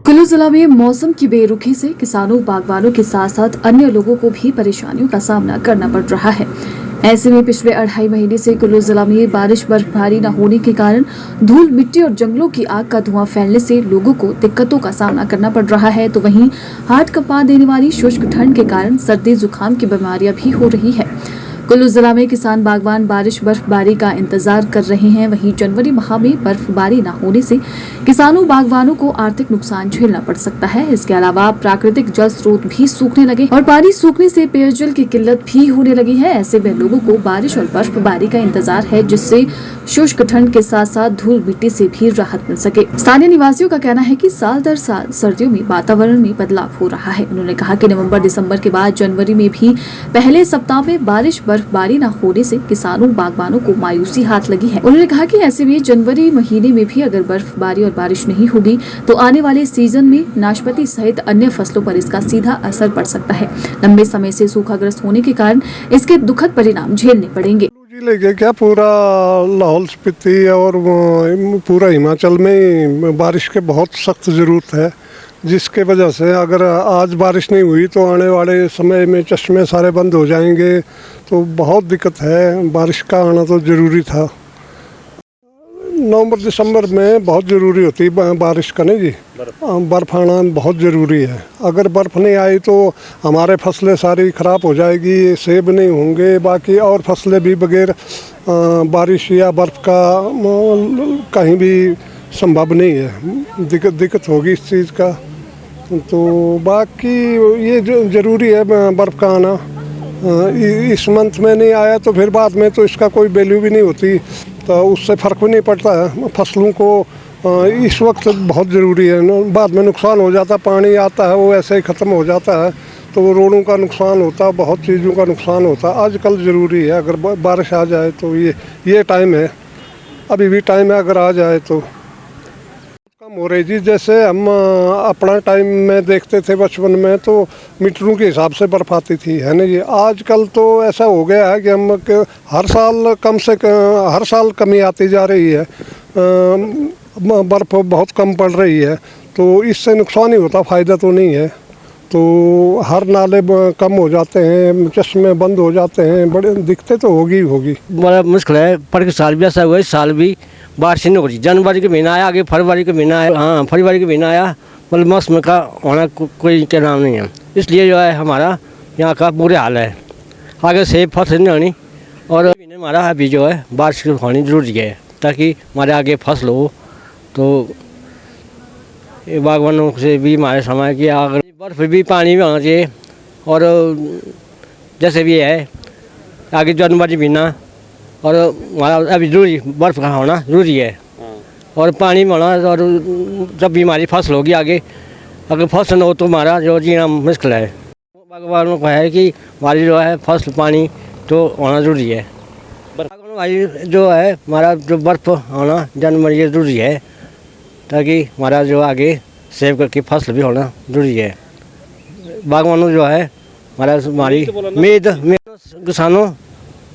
कुल्लू जिला में मौसम की बेरुखी से किसानों, बागवानों के साथ साथ अन्य लोगों को भी परेशानियों का सामना करना पड़ रहा है। ऐसे में पिछले 2.5 महीने से कुल्लू जिला में बारिश बर्फबारी न होने के कारण धूल, मिट्टी और जंगलों की आग का धुआं फैलने से लोगों को दिक्कतों का सामना करना पड़ रहा है। तो वहीं हार्ट कंपा देने वाली शुष्क ठंड के कारण सर्दी, जुकाम की बीमारियां भी हो रही है। कुल्लू जिला में किसान, बागवान बारिश बर्फबारी का इंतजार कर रहे हैं। वहीं जनवरी माह में बर्फबारी न होने से किसानों, बागवानों को आर्थिक नुकसान झेलना पड़ सकता है। इसके अलावा प्राकृतिक जल स्रोत भी सूखने लगे और पानी सूखने से पेयजल की किल्लत भी होने लगी है। ऐसे में लोगों को बारिश और बर्फबारी का इंतजार है, जिससे शुष्क ठंड के साथ साथ धूल मिट्टी से भी राहत मिल सके। स्थानीय निवासियों का कहना है कि साल दर साल सर्दियों में वातावरण में बदलाव हो रहा है। उन्होंने कहा कि नवंबर, दिसंबर के बाद जनवरी में भी पहले सप्ताह में बारिश बर्फबारी न होने से किसानों, बागवानों को मायूसी हाथ लगी है। उन्होंने कहा कि ऐसे में जनवरी महीने में भी अगर बर्फबारी और बारिश नहीं होगी तो आने वाले सीजन में नाशपाती सहित अन्य फसलों पर इसका सीधा असर पड़ सकता है। लंबे समय से सूखाग्रस्त होने के कारण इसके दुखद परिणाम झेलने पड़ेंगे। जिले के क्या पूरा लाहौल स्पीति और पूरा हिमाचल में बारिश के बहुत सख्त ज़रूरत है, जिसके वजह से अगर आज बारिश नहीं हुई तो आने वाले समय में चश्मे सारे बंद हो जाएंगे। तो बहुत दिक्कत है, बारिश का आना तो ज़रूरी था। नवंबर दिसंबर में बहुत ज़रूरी होती है बारिश का, नहीं जी, बर्फ़ आना बहुत ज़रूरी है। अगर बर्फ़ नहीं आई तो हमारे फसलें सारी ख़राब हो जाएगी, सेब नहीं होंगे, बाकी और फसलें भी बगैर बारिश या बर्फ़ का कहीं भी संभव नहीं है। दिक्कत होगी इस चीज़ का। तो बाकी ये जो ज़रूरी है बर्फ़ का आना, इस मंथ में नहीं आया तो फिर बाद में तो इसका कोई वैल्यू भी नहीं होती, तो उससे फ़र्क भी नहीं पड़ता है। फसलों को इस वक्त बहुत ज़रूरी है, बाद में नुकसान हो जाता, पानी आता है वो ऐसे ही ख़त्म हो जाता है, तो वो रोडों का नुकसान होता, बहुत चीज़ों का नुकसान होता। आजकल ज़रूरी है, अगर बारिश आ जाए तो ये टाइम है, अभी भी टाइम है, अगर आ जाए तो कम हो रही जी। जैसे हम अपना टाइम में देखते थे बचपन में तो मीटरों के हिसाब से बर्फ़ आती थी, है ना जी। आजकल तो ऐसा हो गया है कि हम हर साल कमी आती जा रही है, बर्फ़ बहुत कम पड़ रही है, तो इससे नुकसान ही होता, फ़ायदा तो नहीं है। तो हर नाले कम हो जाते हैं, चश्मे बंद हो जाते हैं, बड़े दिक्कतें तो होगी। बड़ा मुश्किल है, पर के साल भी ऐसा हुआ, इस साल भी बारिश नहीं हो रही। जनवरी के महीना आया, आगे फरवरी के महीना आया, हाँ फरवरी के महीना आया, मतलब मौसम का होना कोई के नाम नहीं है। इसलिए जो है हमारा यहाँ का बुरे हाल है, आगे से फसल नहीं होनी और हमारा अभी जो है बारिश होनी जरूरी है, ताकि हमारे आगे फसल हो। तो बागवानों से भी हमारे समय की अगर बर्फ़ भी पानी में होना चाहिए, और जैसे भी है आगे जनवरी महीना और हमारा अभी जरूरी बर्फ़ का होना ज़रूरी है, और पानी में होना। और जब भी हमारी फसल होगी आगे, अगर फसल न हो तो हमारा जो जीना मुश्किल है। बागवानों का है कि हमारी जो है फसल पानी तो होना ज़रूरी है। बागवानों भाई जो है हमारा जो बर्फ़ होना जनवरी ज़रूरी है, ताकि हमारा जो आगे सेव करके फसल भी होना ज़रूरी है। बागवानों जो है हमारी उम्मीद किसानों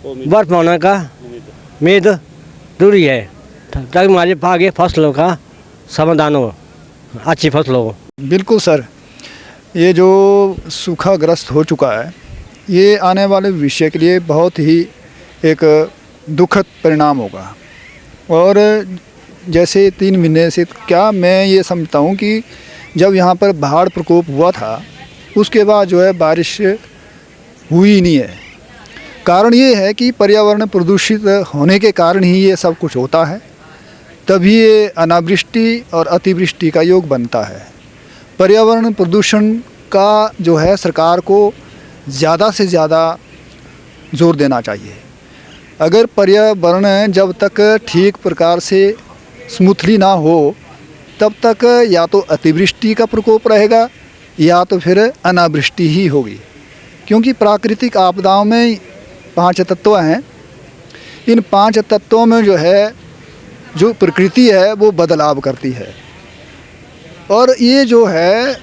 बर्फ़ होने का उम्मीद जरूरी है, ताकि हमारे आगे फसलों का समाधान हो, अच्छी फसल हो। बिल्कुल सर, ये जो सूखाग्रस्त हो चुका है, ये आने वाले भविष्य के लिए बहुत ही एक दुखद परिणाम होगा। और जैसे 3 महीने से क्या मैं ये समझता हूँ कि जब यहाँ पर बाढ़ प्रकोप हुआ था, उसके बाद जो है बारिश हुई नहीं है। कारण ये है कि पर्यावरण प्रदूषित होने के कारण ही ये सब कुछ होता है, तभी ये अनावृष्टि और अतिवृष्टि का योग बनता है। पर्यावरण प्रदूषण का जो है सरकार को ज़्यादा से ज़्यादा जोर देना चाहिए। अगर पर्यावरण जब तक ठीक प्रकार से स्मूथली ना हो, तब तक या तो अतिवृष्टि का प्रकोप रहेगा या तो फिर अनावृष्टि ही होगी। क्योंकि प्राकृतिक आपदाओं में 5 तत्व हैं, इन 5 तत्वों में जो है जो प्रकृति है वो बदलाव करती है। और ये जो है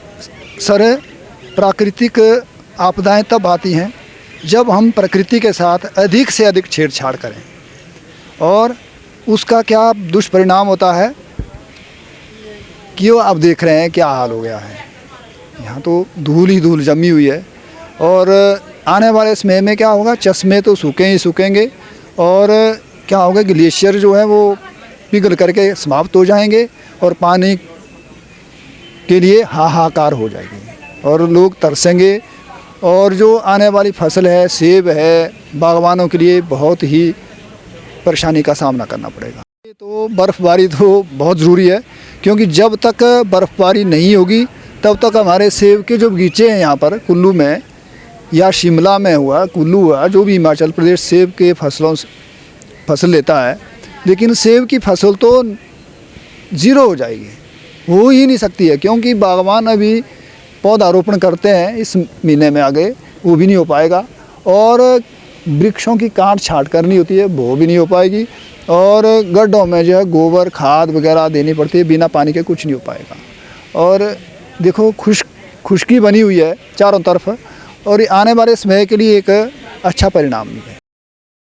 सर प्राकृतिक आपदाएं तब आती हैं जब हम प्रकृति के साथ अधिक से अधिक छेड़छाड़ करें, और उसका क्या दुष्परिणाम होता है क्यों अब देख रहे हैं क्या हाल हो गया है। यहाँ तो धूल ही धूल जमी हुई है और आने वाले समय में क्या होगा, चश्मे तो सूखे ही सूखेंगे और क्या होगा, ग्लेशियर जो है वो पिघल करके समाप्त हो जाएंगे और पानी के लिए हाहाकार हो जाएगी और लोग तरसेंगे। और जो आने वाली फसल है, सेब है, बागवानों के लिए बहुत ही परेशानी का सामना करना पड़ेगा। तो बर्फ़बारी तो बहुत ज़रूरी है, क्योंकि जब तक बर्फ़बारी नहीं होगी तब तक हमारे सेब के जो बगीचे हैं यहाँ पर कुल्लू में या शिमला में हुआ, कुल्लू हुआ, जो भी हिमाचल प्रदेश सेब के फसल लेता है, लेकिन सेब की फसल तो ज़ीरो हो जाएगी, हो ही नहीं सकती है। क्योंकि बागवान अभी पौधारोपण करते हैं, इस महीने में आगे वो भी नहीं हो पाएगा और वृक्षों की काट छाँट करनी होती है, वो भी नहीं हो पाएगी और गड्ढों में जो है गोबर खाद वगैरह देनी पड़ती है, बिना पानी के कुछ नहीं हो पाएगा। और देखो खुशकी बनी हुई है चारों तरफ और आने वाले समय के लिए एक अच्छा परिणाम भी है।